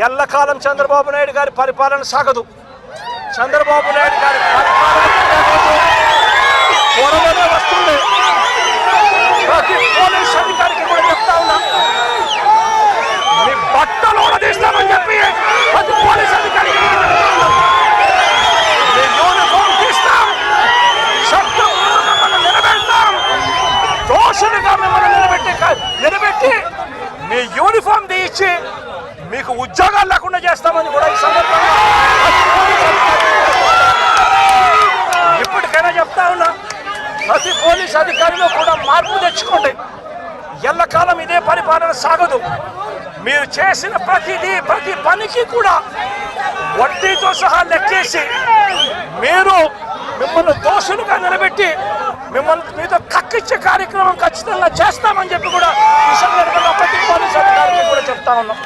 ఎల్లకాలం చంద్రబాబు నాయుడు గారి పరిపాలన సాగదు. చంద్రబాబు నాయుడు గారి పరిపాలన త్వరలోనే వస్తుంది. ప్రతి పోలీస్ అధికారికి కూడా చెప్తా ఉన్నా, మీ బట్టలు తీస్తామని చెప్పి ప్రతి పోలీస్ అధికారికి మీ యూనిఫామ్ తీస్తాం, చట్టం మిమ్మల్ని నిలబెడతాం, దోషులుగా మిమ్మల్ని నిలబెట్టి మీ యూనిఫామ్ తీయించి మీకు ఉద్యోగాలు లేకుండా చేస్తామని కూడా ఈ సందర్భంగా ఇప్పటికైనా చెప్తా ఉన్నా, ప్రతి పోలీస్ అధికారిలో కూడా మార్పు తెచ్చుకోండి. ఎల్లకాలం ఇదే పరిపాలన సాగదు. మీరు చేసిన ప్రతి పనికి కూడా వడ్డీతో సహా లెక్కేసి మిమ్మల్ని దోషులుగా నిలబెట్టి మీతో కక్కిచ్చే కార్యక్రమం ఖచ్చితంగా చేస్తామని చెప్పి కూడా ఈ సందర్భంగా ప్రతి పోలీస్ అధికారికి కూడా చెప్తా ఉన్నాం.